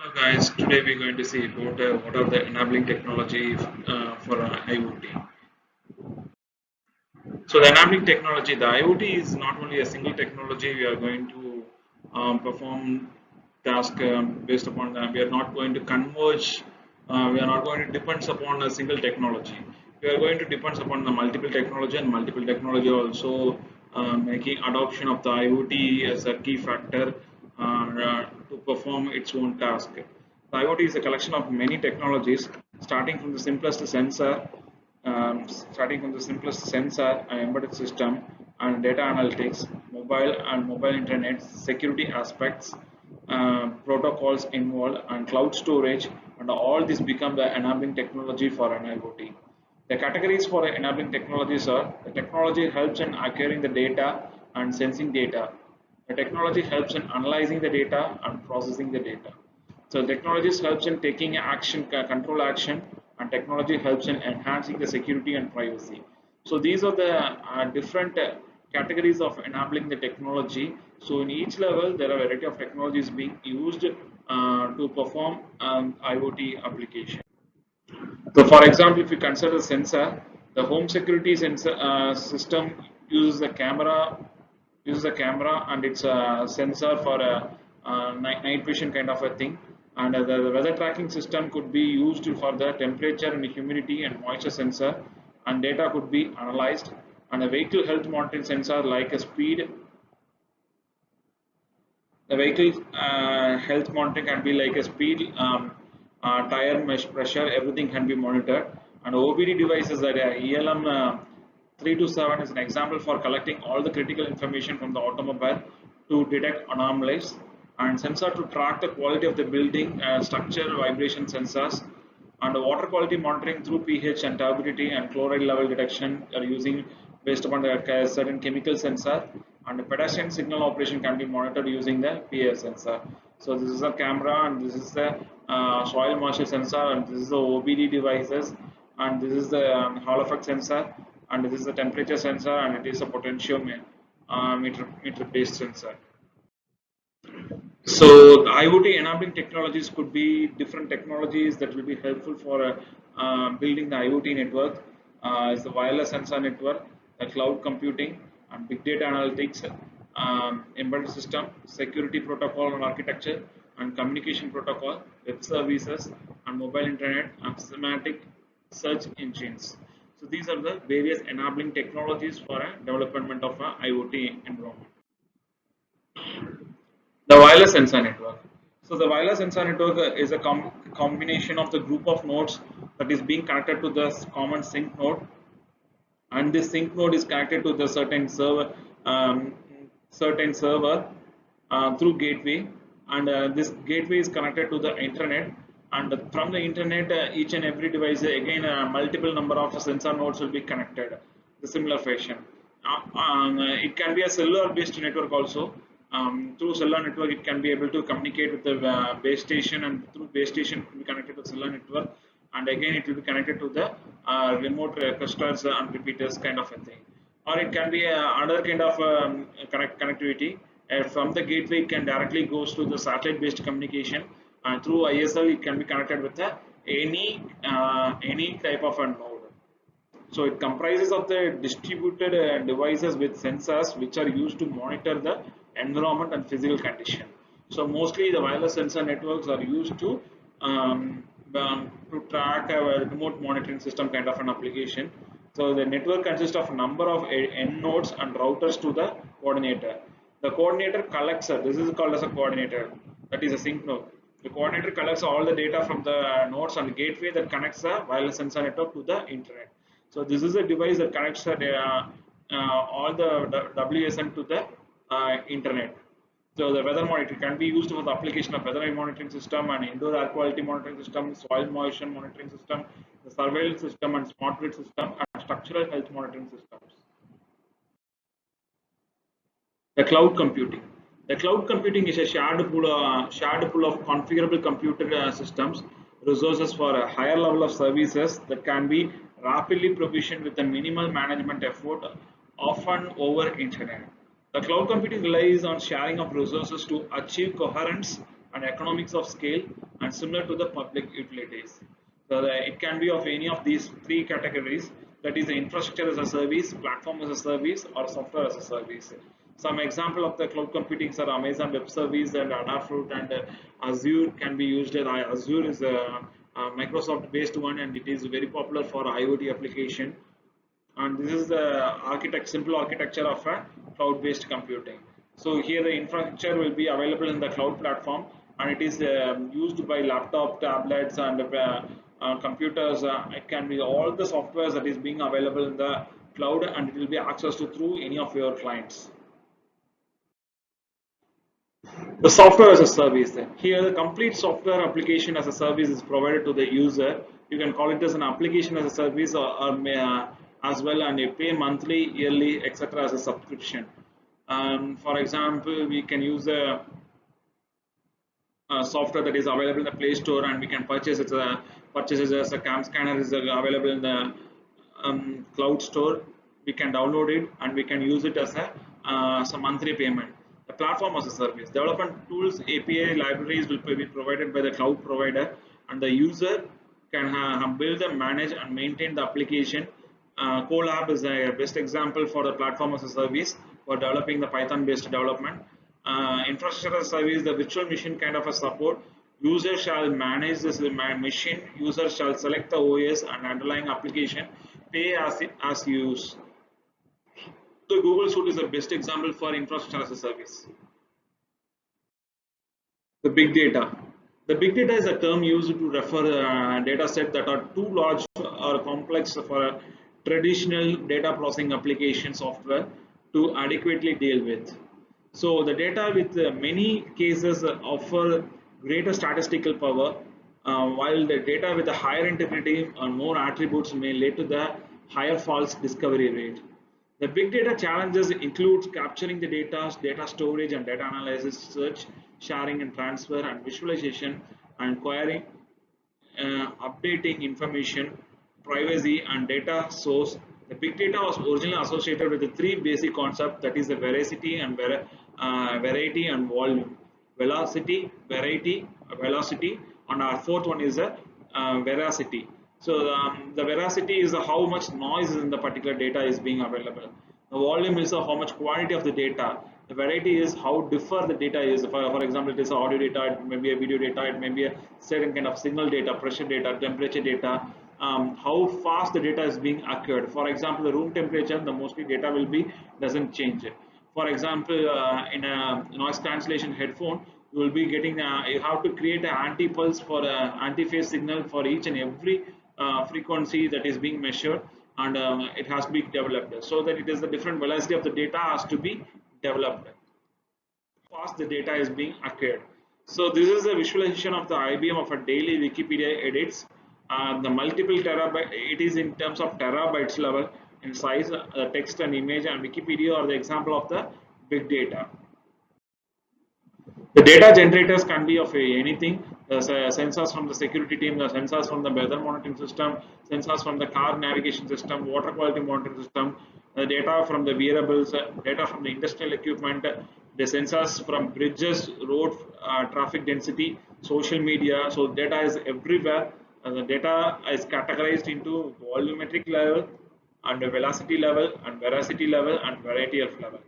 Hello guys, today we're going to see about what are the enabling technology for IoT. So the enabling technology, the IoT is not only a single technology we are going to perform task based upon that. We are not going to converge, we are not going to depend upon a single technology. We are going to depend upon the multiple technology and multiple technology also making adoption of the IoT as a key factor to perform its own task. The IoT is a collection of many technologies starting from the simplest sensor starting from the simplest sensor and embedded system and data analytics, mobile and mobile internet, security aspects, protocols involved, and cloud storage, and all this become the enabling technology for an IoT. The categories for enabling technologies are the technology helps in acquiring the data and sensing data. The technology helps in analyzing the data and processing the data. So technologies helps in taking action, control action, and technology helps in enhancing the security and privacy. So these are the different categories of enabling the technology. So in each level, there are a variety of technologies being used to perform IoT application. So for example, if you consider sensor, the home security sensor system uses a camera and it's a sensor for a, night vision kind of a thing. And the weather tracking system could be used for the temperature and humidity and moisture sensor, and data could be analyzed. And a vehicle health monitoring sensor like a speed, the vehicle health monitoring can be like a speed, tire mesh pressure, everything can be monitored. And OBD devices that ELM 327 is an example for collecting all the critical information from the automobile to detect anomalies, and sensor to track the quality of the building, structure, vibration sensors, and water quality monitoring through pH and turbidity and chloride level detection are using based upon the certain chemical sensor, and the pedestrian signal operation can be monitored using the PA sensor. So this is a camera and this is the soil moisture sensor and this is the OBD devices and this is the Hall effect sensor and this is the temperature sensor and it is a potentiometer meter based sensor. So the IoT enabling technologies could be different technologies that will be helpful for building the IoT network. Is the wireless sensor network, the cloud computing, and big data analytics, embedded system, security protocol and architecture, and communication protocol, web services, and mobile internet, and semantic search engines. So these are the various enabling technologies for a development of a IoT environment. The wireless sensor network. So the wireless sensor network is a combination of the group of nodes that is being connected to the common sync node, and this sync node is connected to the um, certain server through gateway, and this gateway is connected to the internet. And from the internet, each and every device again multiple number of sensor nodes will be connected. The similar fashion. It can be a cellular based network also. Through cellular network, it can be able to communicate with the base station, and through base station, it will be connected to cellular network, and again it will be connected to the remote clusters and repeaters kind of a thing. Or it can be another kind of connectivity. From the gateway, it can directly goes to the satellite based communication, and through ISL, it can be connected with any type of a node. So it comprises of the distributed devices with sensors which are used to monitor the environment and physical condition. So mostly the wireless sensor networks are used to track a remote monitoring system kind of an application. So the network consists of a number of end nodes and routers to the coordinator. The coordinator collects, this is called as a coordinator, that is a sync node. The coordinator collects all the data from the nodes and gateway that connects the wireless sensor network to the internet. So this is a device that connects all the WSN to the internet. So the weather monitor can be used for the application of weather monitoring system and indoor air quality monitoring system, soil moisture monitoring system, the surveillance system and smart grid system, and structural health monitoring systems. The cloud computing. The cloud computing is a shared pool of configurable computer systems, resources for a higher level of services that can be rapidly provisioned with a minimal management effort, often over internet. The cloud computing relies on sharing of resources to achieve coherence and economics of scale, and similar to the public utilities. So it can be of any of these three categories, that is the infrastructure as a service, platform as a service, or software as a service. Some example of the cloud computing are Amazon Web Service and Adafruit, and Azure can be used. Azure is a Microsoft based one, and it is very popular for IoT application. And this is the simple architecture of a cloud-based computing. So here the infrastructure will be available in the cloud platform, and it is used by laptop, tablets, and computers. It can be all the softwares that is being available in the cloud, and it will be accessed through any of your clients. The software as a service. Here, the complete software application as a service is provided to the user. You can call it as an application as a service, or as well, and you pay monthly, yearly, etc. as a subscription. For example, we can use a software that is available in the Play Store, and we can purchase it. Purchase it as a cam scanner is available in the cloud store. We can download it and we can use it as a monthly payment. The platform as a service. Development tools, API libraries will be provided by the cloud provider, and the user can build and manage and maintain the application. Colab is a best example for the platform as a service for developing the Python-based development. Infrastructure as a service, the virtual machine kind of a support. User shall manage this machine. User shall select the OS and underlying application. Pay as used. The Google Suite is the best example for infrastructure as a service. The big data. The big data is a term used to refer data set that are too large or complex for traditional data processing application software to adequately deal with. So the data with many cases offer greater statistical power, while the data with a higher integrity or more attributes may lead to the higher false discovery rate. The big data challenges include capturing the data, data storage and data analysis, search, sharing and transfer, and visualization, and querying, updating information, privacy, and data source. The big data was originally associated with the three basic concepts, that is the veracity and variety and volume. Velocity, variety, velocity, and our fourth one is a veracity. So the veracity is how much noise in the particular data is being available. The volume is how much quantity of the data. The variety is how differ the data is. For example, it is audio data, it may be a video data, it may be a certain kind of signal data, pressure data, temperature data. How fast the data is being occurred. For example, the room temperature, the mostly data will be doesn't change. For example, in a noise cancellation headphone, you will be getting you have to create an anti-pulse for anti-phase signal for each and every frequency that is being measured, and it has to be developed so that it is the different velocity of the data has to be developed. Fast the data is being occurred. So this is a visualization of the IBM of a daily Wikipedia edits. The multiple terabyte, it is in terms of terabytes level in size, text and image, and Wikipedia are the example of the big data. The data generators can be of anything. The sensors from the security team, the sensors from the weather monitoring system, sensors from the car navigation system, water quality monitoring system, the data from the wearables, data from the industrial equipment, the sensors from bridges, road traffic density, social media. So data is everywhere. The data is categorized into volumetric level, and velocity level, and veracity level, and variety of level.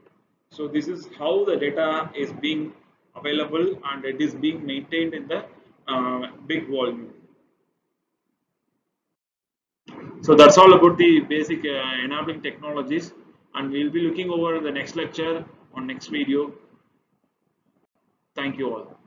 So this is how the data is being available, and it is being maintained in the big volume. So that's all about the basic enabling technologies, and we'll be looking over the next lecture on next video. Thank you all.